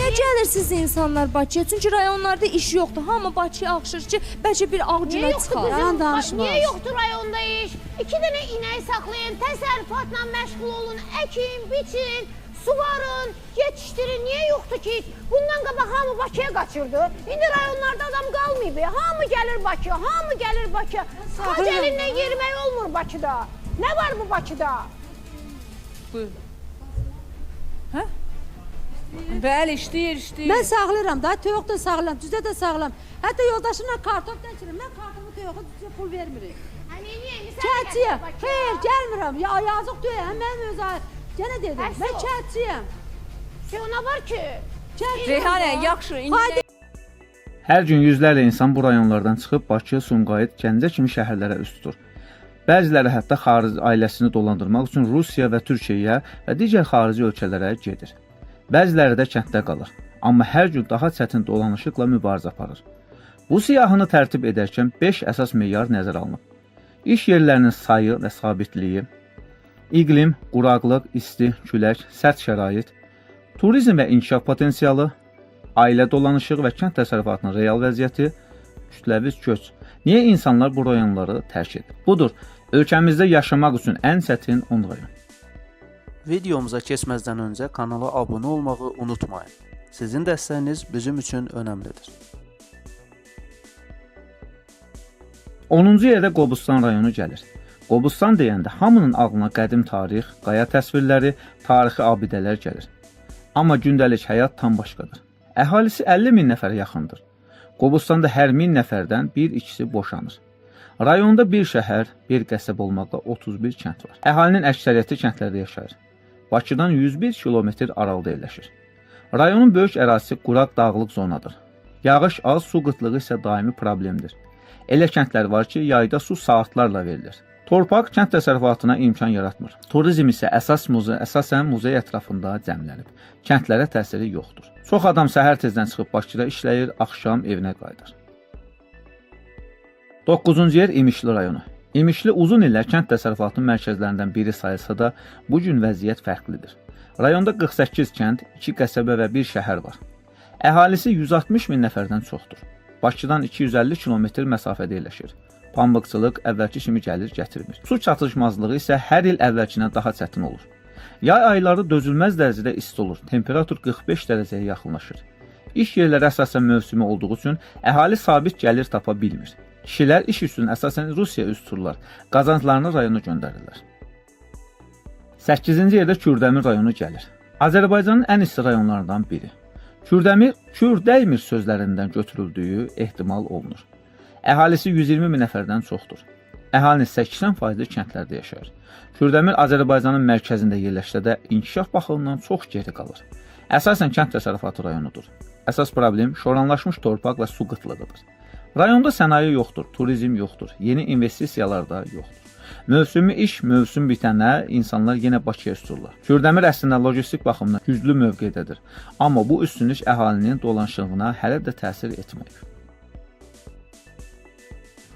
Niyə gəlirsiniz insanlar Bakıya? Çünki rayonlarda iş yoxdur. Hamı Bakıya axışır ki, bəlkə bir ağ günə çıxar. Niyə yoxdur rayonda iş? 2 dənə inək saxlayın, təsərrüfatla məşğul olun, əkin, biçin, suvarın, yetişdirin. Niyə yoxdur ki? Bundan qabaq hamı Bakıya qaçırdı. İndi rayonlarda adam qalmayıb. Hamı gəlir Bakıya, hamı gəlir Bakıya. Qaç əlindən yerimək olmur Bakıda. Nə var bu Bakıda? Buyurun. Hə? Bəli, işləyir. Mən sağlayıram da, toyuq da sağlam, cüzə də sağlam. Hətta yoldaşımla kartof da içirim. Mən kartofu toyuğa cüzə pul vermirik. Kətçiyəm. Xeyr, gəlmirəm. Ya yazıq deyəm, mən öz Gənə dedim, mən kətçiyəm. Ona var ki, Reyhanə, yaxşı. Hər gün yüzlərlə insan bu rayonlardan çıxıb Bakı, Sumqayıt, Gəncə kimi şəhərlərə üst tutur. Bəziləri hətta xarici ailəsini dolandırmaq üçün Rusiya və Türkiyəyə və digər xarici ölkələrə gedir. Bəziləri də kənddə qalır, amma hər gün daha çətin dolanışıqla mübarizə aparır. Bu siyahını tərtib edərkən 5 əsas meyar nəzərə alınıb. İş yerlərinin sayı və sabitliyi, iqlim, quraqlıq, isti, külək, sərt şərait, turizm və inkişaf potensialı, ailə dolanışığı və kənd təsərrüfatının real vəziyyəti, kütləvi köç. Niyə insanlar bu rayonları tərk edir? Budur, ölkəmizdə yaşamaq üçün ən çətin 10 rayon. Videomuza keçməzdən öncə kanala abunə olmağı unutmayın. Sizin dəstəyiniz bizim üçün önəmlidir. 10-cu yerdə Qobustan rayonu gəlir. Qobustan deyəndə hamının ağlına qədim tarix, qaya təsvirləri, tarixi abidələr gəlir. Amma gündəlik həyat tam başqadır. Əhalisi 50 min nəfərə yaxındır. Qobustanda hər 1000 nəfərdən 1-2-si boşanır. Rayonda bir şəhər, bir qəsəbə olmaqla 31 kənd var. Əhalinin əksəriyyəti kəndlərdə yaşayır. Bakıdan 101 kilometr aralıda yerləşir. Rayonun böyük ərazisi quraq dağlıq zonadır. Yağış az, su qıtlığı isə daimi problemdir. Elə kəndlər var ki, yayda su saatlarla verilir. Torpaq kənd təsərrüfatına imkan yaratmır. Turizm isə əsasən muzey ətrafında cəmlənib. Kəndlərə təsiri yoxdur. Çox adam səhər tezdən çıxıb Bakıda işləyir, axşam evinə qayıdır. 9-cu yer İmişli rayonu. İmişli uzun illər kənd təsərrüfatının mərkəzlərindən biri sayılsa da, bu gün vəziyyət fərqlidir. Rayonda 48 kənd, 2 qəsəbə və 1 şəhər var. Əhalisi 160 min nəfərdən çoxdur. Bakıdan 250 kilometr məsafədə yerləşir. Pambıqçılıq əvvəlki kimi gəlir gətirmir. Su çatışmazlığı isə hər il əvvəlkindən daha çətin olur. Yay ayları dözülməz dərəcədə isti olur, temperatur 45 dərəcəyə yaxınlaşır. İş yerləri əsasən mövsümü olduğu üçün əhali sabit gəlir tapa bilmir. Kişilər iş üçün əsasən Rusiyaya üst tuturlar, qazanclarını rayona göndərirlər. 8-ci yerdə Kürdəmir rayonu gəlir. Azərbaycanın ən isti rayonlarından biri. Kürdəmir, kür dəymir sözlərindən götürüldüyü ehtimal olunur. Əhalisi 120 min nəfərdən çoxdur. Əhalinin 80% kəndlərdə yaşayır. Kürdəmir Azərbaycanın mərkəzində yerləşsə də inkişaf baxımından çox geri qalır. Əsasən kənd təsərrüfatı rayonudur. Əsas problem şoranlaşmış torpaq və su qıtlığıdır. Rayonda sənaye yoxdur, turizm yoxdur, yeni investisiyalar da yoxdur. Mövsümi iş, mövsüm bitənə insanlar yenə Bakıya üstürlər. Kürdəmir əslində lojistik baxımdan güclü mövqedədir. Amma bu üstünlük əhalinin dolanışığına hələ də təsir etməyib.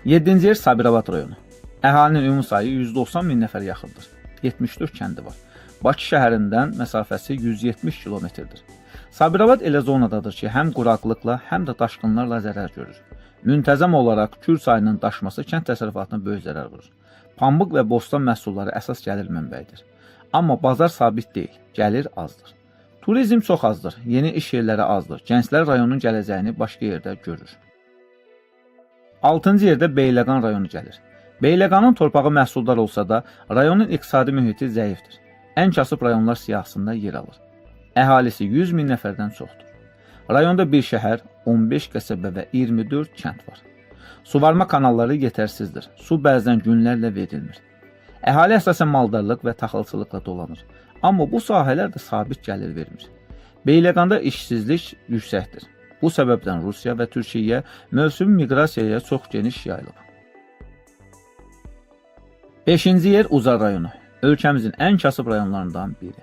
7-ci yer Sabirabad rayonu. Əhalinin ümumi sayı 190 min nəfərə yaxındır. 74 kəndi var. Bakı şəhərindən məsafəsi 170 kilometrdir. Sabirabad elə zonadadır ki, həm quraqlıqla, həm də daşqınlarla zərər görür. Müntəzəm olaraq kür sayının daşması kənd təsərrüfatına böyük zərər vurur. Pambıq və bostan məhsulları əsas gəlir mənbəyidir. Amma bazar sabit deyil, gəlir azdır. Turizm çox azdır, yeni iş yerləri azdır. Gənclər rayonun gələcəyini başqa yerdə görür. 6-cı yerdə Beyləqan rayonu gəlir. Beyləqanın torpağı məhsuldar olsa da, rayonun iqtisadi mühiti zəifdir. Ən kasıb rayonlar siyahısında yer alır. Əhalisi 100 min nəfərdən çoxdur. Rayonda bir şəhər, 15 qəsəbə və 24 kənd var. Suvarma kanalları yetərsizdir. Su bəzən günlərlə verilmir. Əhali əsasən maldarlıq və taxılçılıqla dolanır. Amma bu sahələr də sabit gəlir vermir. Beyləqanda işsizlik yüksəkdir. Bu səbəbdən Rusiya və Türkiyəyə mövsüm miqrasiyaya çox geniş yayılıb. 5-ci yer Ucar rayonu. Ölkəmizin ən kasıb rayonlarından biri.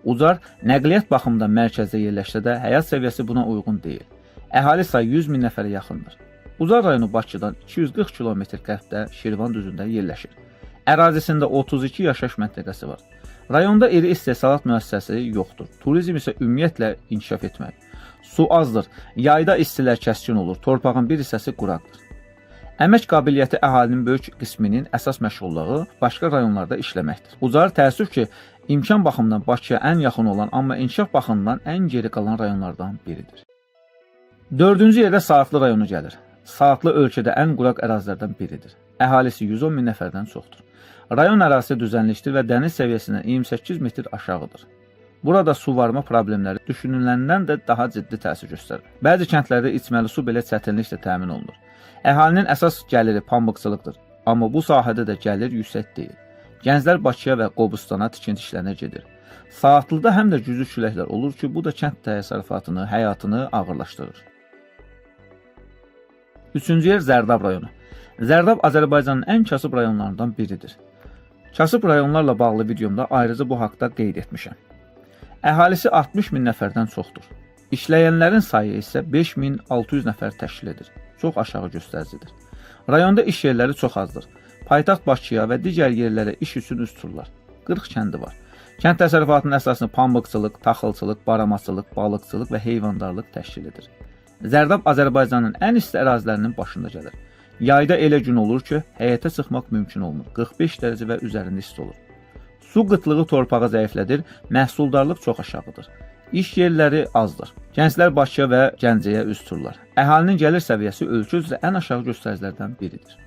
Ucar nəqliyyat baxımından mərkəzdə yerləşsə də həyat səviyyəsi buna uyğun deyil. Əhali sayı 100 min nəfərə yaxındır. Ucar rayonu Bakıdan 240 km qərbdə Şirvan düzündə yerləşir. Ərazisində 32 yaşayış məntəqəsi var. Rayonda iri istehsalat müəssisəsi yoxdur. Turizm isə ümumiyyətlə inkişaf etməyib. Su azdır. Yayda istilər kəskin olur. Torpağın bir hissəsi quraqdır. Əmək qabiliyyəti əhalinin böyük qisminin əsas məşğulluğu başqa rayonlarda işləməkdir. Ucar təəssüf ki, imkan baxımından Bakıya ən yaxın olan, amma inkişaf baxımından ən geri qalan rayonlardan biridir. 4-cü yerdə Saatlı rayonu gəlir. Saatlı ölkədə ən quraq ərazilərdən biridir. Əhalisi 110 min nəfərdən çoxdur. Rayon ərazisi düzənlikdir və dəniz səviyyəsindən 28 metr aşağıdır. Burada su varma problemləri düşünüləndən də daha ciddi təsir göstərir. Bəzi kəndlərdə içməli su belə çətinliklə təmin olunur. Əhalinin əsas gəliri pambıqçılıqdır, amma bu sahədə də gəlir yüksək deyil. Gənclər Bakıya və Qobustana tikinti işlərinə gedir. Saatlıda həm də güclü küləklər olur ki, bu da kənd təsərrüfatını, həyatını ağırlaşdırır. 3-cü yer Zərdab rayonu. Zərdab Azərbaycanın ən kasıb rayonlarından biridir. Kasıb rayonlarla bağlı videomda ayrıca bu haqda qeyd etmişəm. Əhalisi 60 min nəfərdən çoxdur. İşləyənlərin sayı isə 5600 nəfər təşkil edir. Çox aşağı göstəricidir. Rayonda iş yerləri çox azdır. Paytaxt Bakıya və digər yerlərə iş üçün üz tuturlar. 40 kəndi var. Kənd təsərrüfatının əsasını pambıqçılıq, taxılçılıq, baramaçılıq, balıqçılıq və heyvandarlıq təşkil edir. Zərdab Azərbaycanın ən isti ərazilərinin başında gəlir. Yayda elə gün olur ki, həyətə çıxmaq mümkün olmur. 45 dərəcə və üzərində isti olur. Su qıtlığı torpağı zəiflədir, məhsuldarlıq çox aşağıdır. İş yerləri azdır. Gənclər Bakıya və Gəncəyə üz tuturlar. Əhalinin gəlir səviyyəsi ölkə üzrə ən aşağı göstəricilərdən biridir.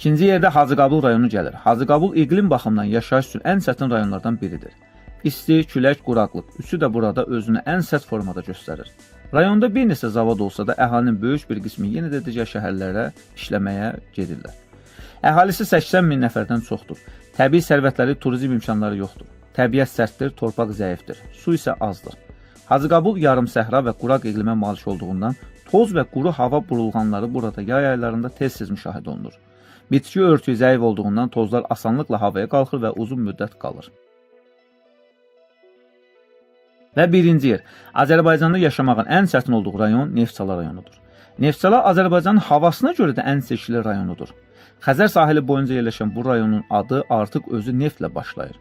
İkinci yerdə Hacıqabul rayonu gəlir. Hacıqabul iqlim baxımından yaşayış üçün ən çətin rayonlardan biridir. İsti, külək, quraqlıq, üçü də burada özünü ən sərt formada göstərir. Rayonda bir neçə zavod olsa da əhalinin böyük bir qismi yenə də digər şəhərlərə işləməyə gedirlər. Əhalisi 80 min nəfərdən çoxdur. Təbii sərvətləri, turizm imkanları yoxdur. Təbiət sərtdir, torpaq zəifdir, su isə azdır. Hacıqabul yarım səhra və quraq iqlimə malik olduğundan toz və quru hava burulğanları burada yay aylarında tez-tez müşahidə olunur. Bitki örtüyü zəif olduğundan tozlar asanlıqla havaya qalxır və uzun müddət qalır. Və birinci yer, Azərbaycanda yaşamağın ən çətin olduğu rayon Neftçala rayonudur. Neftçala Azərbaycanın havasına görə də ən seçili rayonudur. Xəzər sahili boyunca yerləşən bu rayonun adı artıq özü neftlə başlayır.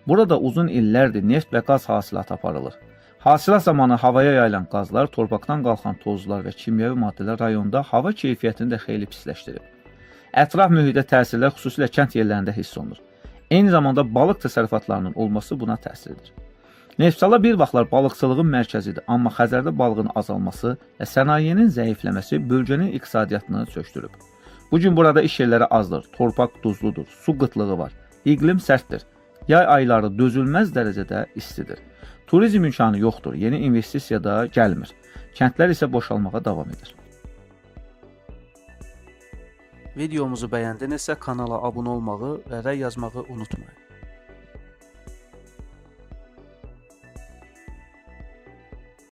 Burada uzun illərdir neft və qaz hasilatı aparılır. Hasilat zamanı havaya yayılan qazlar, torpaqdan qalxan tozlar və kimyəvi maddələr rayonda hava keyfiyyətini də xeyli pisləşdirib. Ətraf mühitə təsirlər xüsusilə kənd yerlərində hiss olunur. Eyni zamanda balıq təsərrüfatlarının olması buna təsir edir. Neftçala bir vaxtlar balıqçılığın mərkəzidir, amma Xəzərdə balığın azalması və sənayenin zəifləməsi bölgənin iqtisadiyyatını çökdürüb. Bugün burada iş yerləri azdır, torpaq duzludur, su qıtlığı var, iqlim sərtdir, yay ayları dözülməz dərəcədə istidir. Turizm imkanı yoxdur, yeni investisiya da gəlmir. Kəndlər isə boşalmağa davam edir. Videomuzu bəyəndinizsə kanala abunə olmağı və rəy yazmağı unutmayın.